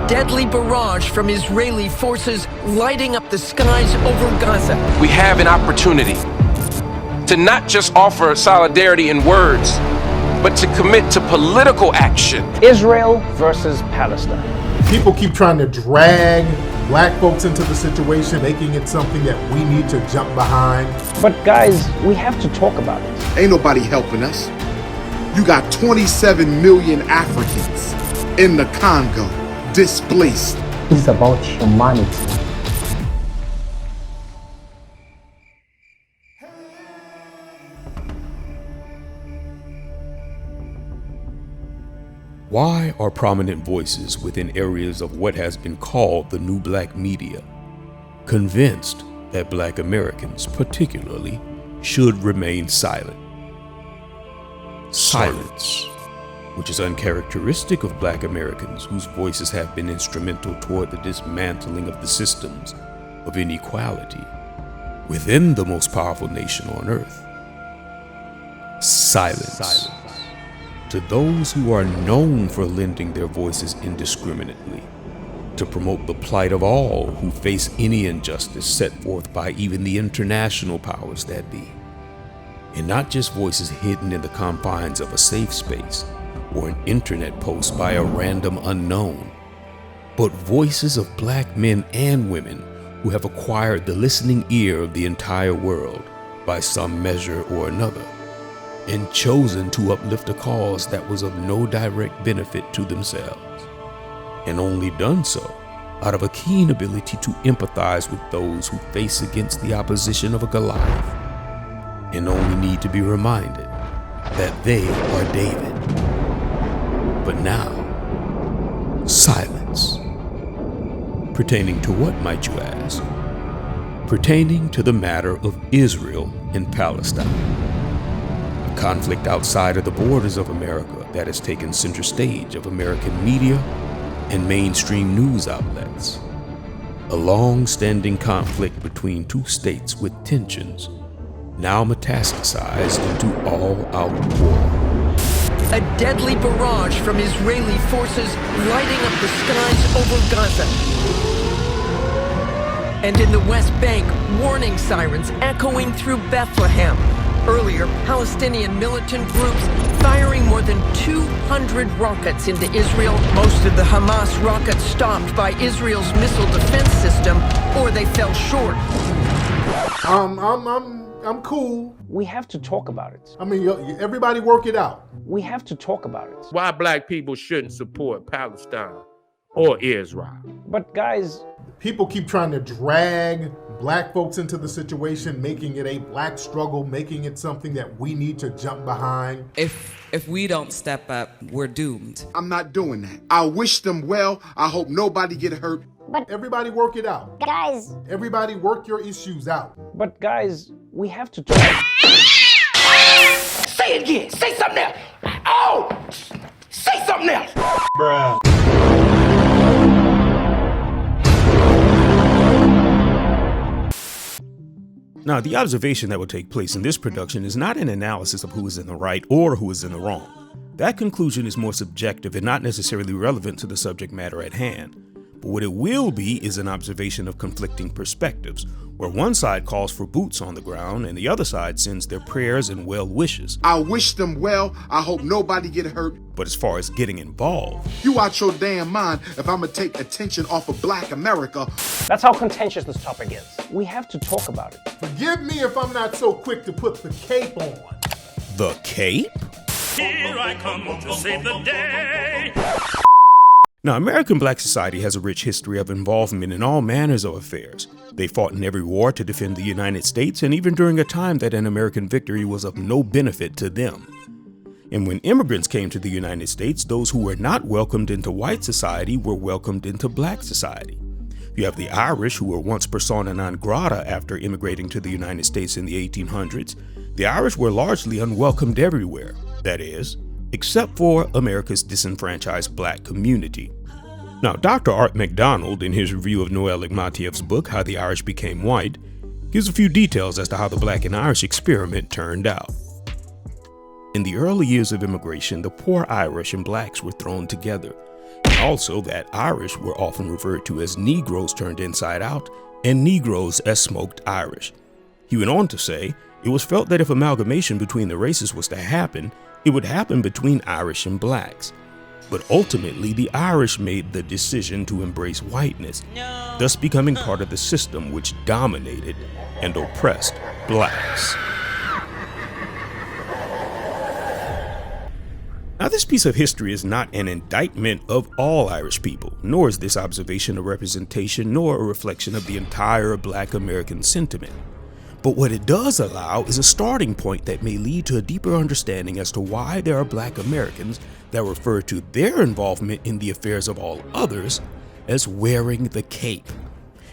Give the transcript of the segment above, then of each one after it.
deadly barrage from Israeli forces lighting up the skies over Gaza. We have an opportunity to not just offer solidarity in words, but to commit to political action. Israel versus Palestine. People keep trying to drag black folks into the situation, making it something that we need to jump behind. But guys, we have to talk about it. Ain't nobody helping us. You got 27 million Africans in the Congo, displaced. It's about humanity. Why are prominent voices within areas of what has been called the new black media convinced that black Americans, particularly, should remain silent? Silence, which is uncharacteristic of black Americans whose voices have been instrumental toward the dismantling of the systems of inequality within the most powerful nation on earth. Silence. To those who are known for lending their voices indiscriminately to promote the plight of all who face any injustice set forth by even the international powers that be. And not just voices hidden in the confines of a safe space or an internet post by a random unknown, but voices of black men and women who have acquired the listening ear of the entire world by some measure or another, and chosen to uplift a cause that was of no direct benefit to themselves, and only done so out of a keen ability to empathize with those who face against the opposition of a Goliath, and only need to be reminded that they are David. But now, silence. Pertaining to what, might you ask? Pertaining to the matter of Israel and Palestine. Conflict outside of the borders of America that has taken center stage of American media and mainstream news outlets. A long-standing conflict between two states with tensions now metastasized into all-out war. A deadly barrage from Israeli forces lighting up the skies over Gaza. And in the West Bank, warning sirens echoing through Bethlehem. Earlier, Palestinian militant groups firing more than 200 rockets into Israel. Most of the Hamas rockets stopped by Israel's missile defense system, or they fell short. I'm cool. We have to talk about it. I mean, everybody work it out. We have to talk about it. Why black people shouldn't support Palestine or Israel. But guys, people keep trying to drag black folks into the situation, making it a black struggle, making it something that we need to jump behind. If we don't step up, we're doomed. I'm not doing that. I wish them well. I hope nobody get hurt. But everybody work it out. Guys. Everybody work your issues out. But guys, we have to talk. Say it again. Say something else. Oh! Say something else. Bruh. Now, the observation that will take place in this production is not an analysis of who is in the right or who is in the wrong. That conclusion is more subjective and not necessarily relevant to the subject matter at hand. But what it will be is an observation of conflicting perspectives, where one side calls for boots on the ground and the other side sends their prayers and well wishes. I wish them well. I hope nobody get hurt. But as far as getting involved, you out your damn mind if I'm gonna take attention off of black America. That's how contentious this topic is. We have to talk about it. Forgive me if I'm not so quick to put the cape on. The cape? Here I come to save the day. Now, American black society has a rich history of involvement in all manners of affairs. They fought in every war to defend the United States, and even during a time that an American victory was of no benefit to them. And when immigrants came to the United States, those who were not welcomed into white society were welcomed into black society. You have the Irish, who were once persona non grata after immigrating to the United States in the 1800s. The Irish were largely unwelcomed everywhere, that is, except for America's disenfranchised black community. Now, Dr. Art MacDonald, in his review of Noel Ignatieff's book, How the Irish Became White, gives a few details as to how the black and Irish experiment turned out. In the early years of immigration, the poor Irish and blacks were thrown together, Also, that Irish were often referred to as Negroes turned inside out and Negroes as smoked Irish. He went on to say, it was felt that if amalgamation between the races was to happen, it would happen between Irish and blacks. But ultimately, the Irish made the decision to embrace whiteness, thus becoming part of the system which dominated and oppressed blacks. Now, this piece of history is not an indictment of all Irish people, nor is this observation a representation nor a reflection of the entire Black American sentiment. But what it does allow is a starting point that may lead to a deeper understanding as to why there are Black Americans that refer to their involvement in the affairs of all others as wearing the cape,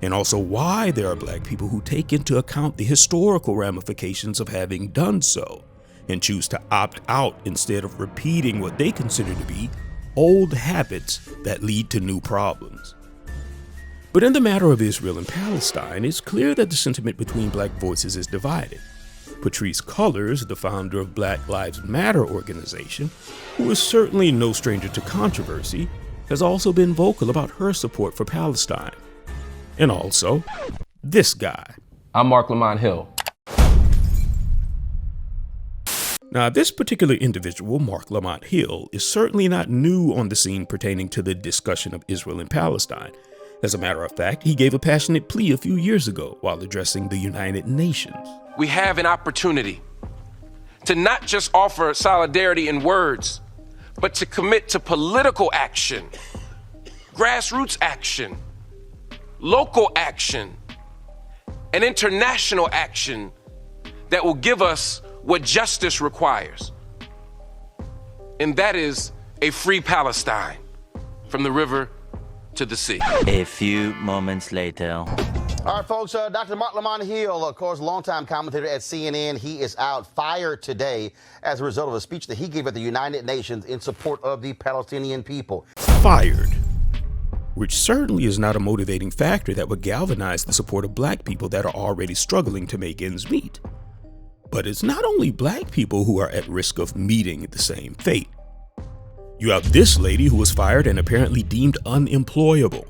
and also why there are Black people who take into account the historical ramifications of having done so, and choose to opt out instead of repeating what they consider to be old habits that lead to new problems. But in the matter of Israel and Palestine, it's clear that the sentiment between Black voices is divided. Patrisse Cullors, the founder of Black Lives Matter organization, who is certainly no stranger to controversy, has also been vocal about her support for Palestine. And also, this guy. I'm Mark Lamont Hill. Now, this particular individual, Mark Lamont Hill, is certainly not new on the scene pertaining to the discussion of Israel and Palestine. As a matter of fact, he gave a passionate plea a few years ago while addressing the United Nations. We have an opportunity to not just offer solidarity in words, but to commit to political action, grassroots action, local action, and international action that will give us what justice requires. And that is a free Palestine from the river to the sea. A few moments later. All right, folks, Dr. Mark Lamont Hill, of course, longtime commentator at CNN. He is out fired today as a result of a speech that he gave at the United Nations in support of the Palestinian people. Fired, which certainly is not a motivating factor that would galvanize the support of Black people that are already struggling to make ends meet. But it's not only Black people who are at risk of meeting the same fate. You have this lady who was fired and apparently deemed unemployable.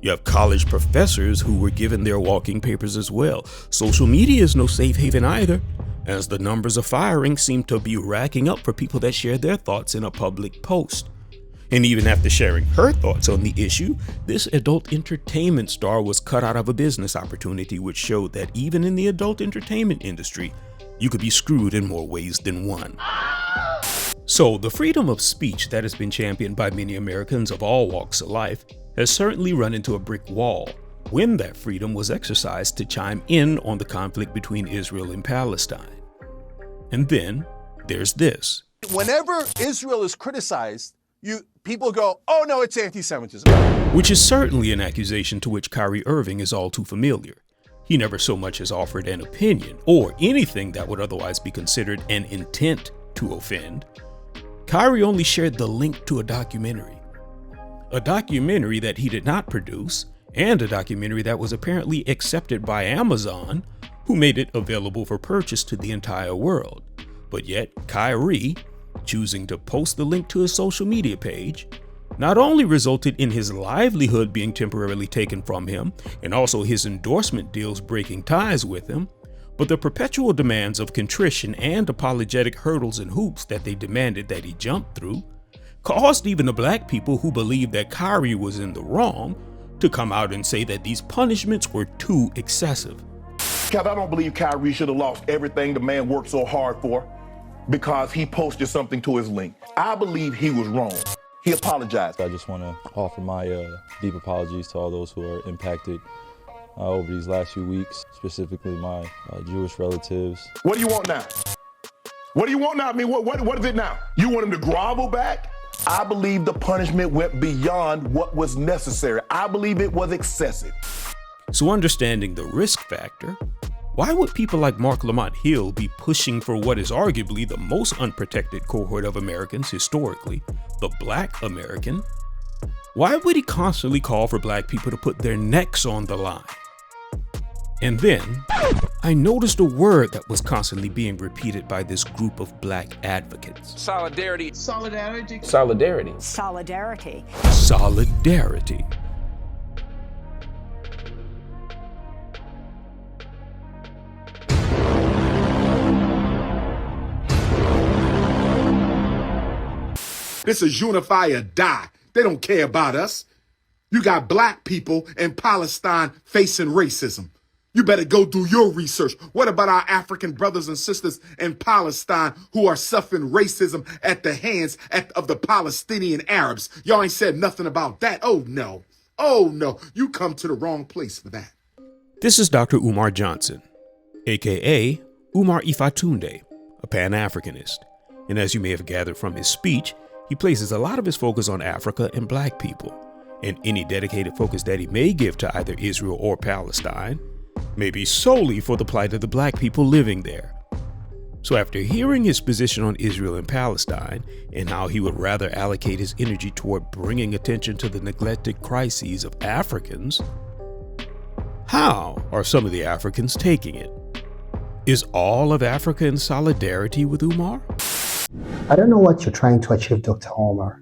You have college professors who were given their walking papers as well. Social media is no safe haven either, as the numbers of firings seem to be racking up for people that share their thoughts in a public post. And even after sharing her thoughts on the issue, this adult entertainment star was cut out of a business opportunity, which showed that even in the adult entertainment industry, you could be screwed in more ways than one. So the freedom of speech that has been championed by many Americans of all walks of life has certainly run into a brick wall when that freedom was exercised to chime in on the conflict between Israel and Palestine. And then there's this. Whenever Israel is criticized, people go, oh no, it's anti-Semitism. Which is certainly an accusation to which Kyrie Irving is all too familiar. He never so much as offered an opinion or anything that would otherwise be considered an intent to offend. Kyrie only shared the link to a documentary that he did not produce, and a documentary that was apparently accepted by Amazon, who made it available for purchase to the entire world. But yet, Kyrie, choosing to post the link to his social media page, not only resulted in his livelihood being temporarily taken from him, and also his endorsement deals breaking ties with him, but the perpetual demands of contrition and apologetic hurdles and hoops that they demanded that he jump through caused even the Black people who believed that Kyrie was in the wrong to come out and say that these punishments were too excessive. Kev, I don't believe Kyrie should have lost everything the man worked so hard for because he posted something to his link. I believe he was wrong. He apologized. I just want to offer my deep apologies to all those who are impacted over these last few weeks, specifically my Jewish relatives. What do you want now? What do you want now? I mean, what is it now? You want him to grovel back? I believe the punishment went beyond what was necessary. I believe it was excessive. So understanding the risk factor, why would people like Mark Lamont Hill be pushing for what is arguably the most unprotected cohort of Americans historically, the Black American? Why would he constantly call for Black people to put their necks on the line? And then I noticed a word that was constantly being repeated by this group of black advocates. Solidarity. Solidarity. Solidarity. Solidarity. Solidarity. This is unify or die. They don't care about us. You got black people in Palestine facing racism. You better go do your research. What about our African brothers and sisters in Palestine who are suffering racism at the hands of the Palestinian Arabs? Y'all ain't said nothing about that. Oh, no. Oh, no. You come to the wrong place for that. This is Dr. Umar Johnson, aka Umar Ifatunde, a Pan-Africanist. And as you may have gathered from his speech, he places a lot of his focus on Africa and black people, and any dedicated focus that he may give to either Israel or Palestine may be solely for the plight of the black people living there. So after hearing his position on Israel and Palestine, and how he would rather allocate his energy toward bringing attention to the neglected crises of Africans, how are some of the Africans taking it? Is all of Africa in solidarity with Umar? I don't know what you're trying to achieve, Dr. Omar.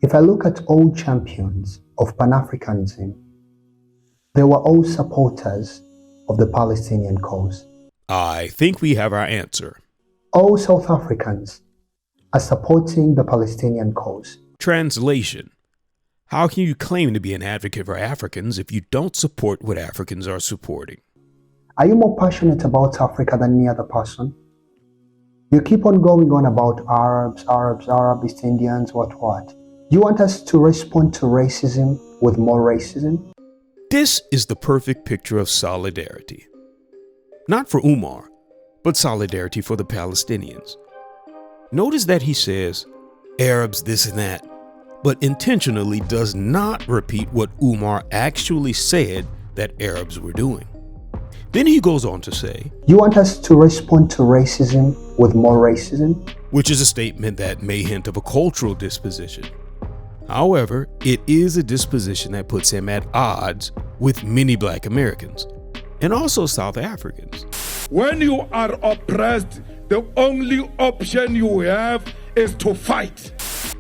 If I look at all champions of Pan-Africanism, they were all supporters of the Palestinian cause. I think we have our answer. All South Africans are supporting the Palestinian cause. Translation: how can you claim to be an advocate for Africans if you don't support what Africans are supporting? Are you more passionate about Africa than any other person? You keep on going on about Arabs, East Indians, what. You want us to respond to racism with more racism? This is the perfect picture of solidarity. Not for Umar, but solidarity for the Palestinians. Notice that he says, Arabs this and that, but intentionally does not repeat what Umar actually said that Arabs were doing. Then he goes on to say, you want us to respond to racism with more racism? Which is a statement that may hint of a cultural disposition. However, it is a disposition that puts him at odds with many black Americans and also South Africans. When you are oppressed, the only option you have is to fight.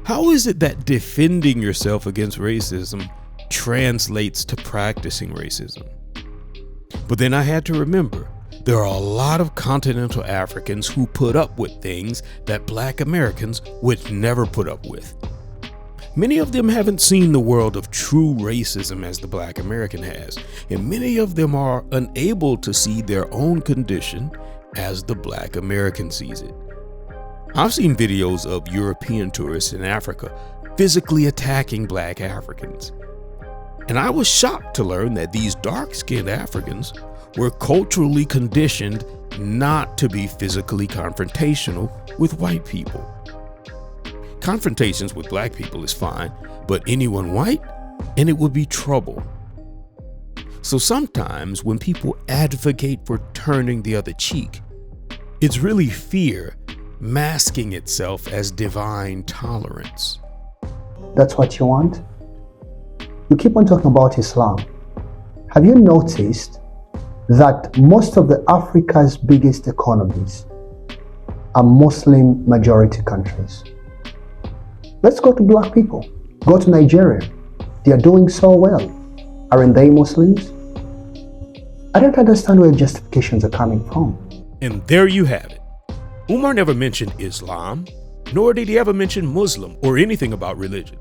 How is it that defending yourself against racism translates to practicing racism? But then I had to remember, there are a lot of continental Africans who put up with things that black Americans would never put up with. Many of them haven't seen the world of true racism as the black American has, and many of them are unable to see their own condition as the black American sees it. I've seen videos of European tourists in Africa physically attacking black Africans. And I was shocked to learn that these dark-skinned Africans were culturally conditioned not to be physically confrontational with white people. Confrontations with black people is fine, but anyone white, and it would be trouble. So sometimes when people advocate for turning the other cheek, it's really fear masking itself as divine tolerance. That's what you want? You keep on talking about Islam. Have you noticed that most of the Africa's biggest economies are Muslim majority countries? Let's go to black people. Go to Nigeria. They are doing so well. Aren't they Muslims? I don't understand where justifications are coming from. And there you have it. Umar never mentioned Islam, nor did he ever mention Muslim or anything about religion.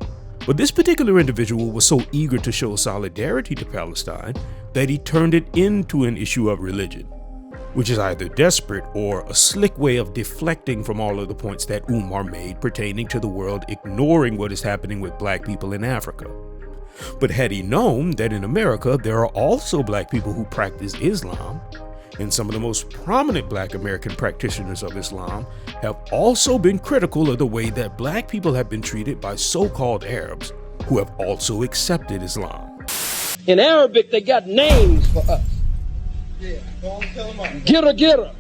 But this particular individual was so eager to show solidarity to Palestine that he turned it into an issue of religion, which is either desperate or a slick way of deflecting from all of the points that Umar made pertaining to the world ignoring what is happening with black people in Africa. But had he known that in America there are also black people who practice Islam, and some of the most prominent black American practitioners of Islam have also been critical of the way that black people have been treated by so-called Arabs who have also accepted Islam. In Arabic, they got names for us. Yeah, go on, tell them up. Gira.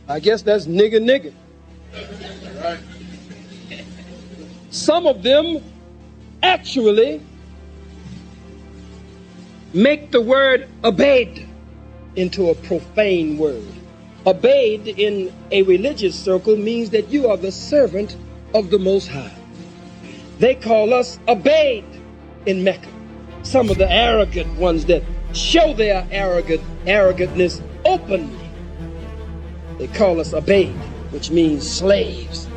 I guess that's nigga. Right. Some of them actually make the word abed into a profane word. Obeyed in a religious circle means that you are the servant of the Most High. They call us obeyed in Mecca. Some of the arrogant ones that show their arrogantness openly. They call us obeyed, which means slaves.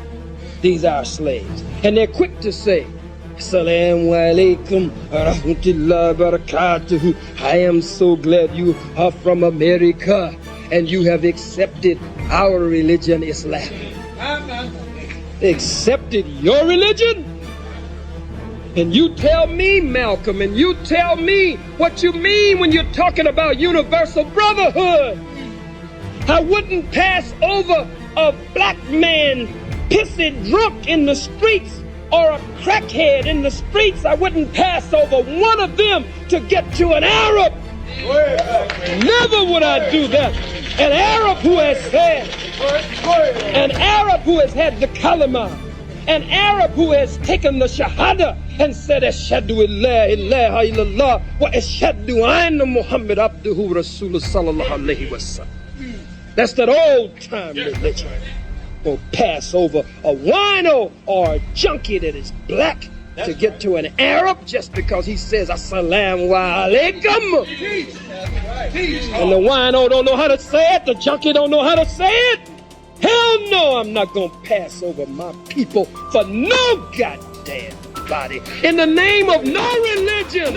These are slaves. And they're quick to say, Assalamu alaikum rahmatullahi barakatuhu. I am so glad you are from America and you have accepted our religion, Islam. Accepted your religion? And you tell me, Malcolm, and you tell me what you mean when you're talking about universal brotherhood. I wouldn't pass over a black man pissing drunk in the streets or a crackhead in the streets. I wouldn't pass over one of them to get to an Arab. Never would I do that. An Arab who has had the kalima, an Arab who has taken the shahada and said, Ashhadu la ilaha illallah wa ashhadu anna Muhammad abduhu rasulullah sallallahu alayhi wa sallam. That's that old time religion. Or pass over a wino or a junkie that is black to get to an Arab just because he says Assalamu alaikum. And the wino don't know how to say it, the junkie don't know how to say it. Hell no, I'm not gonna pass over my people for no goddamn body in the name of no religion.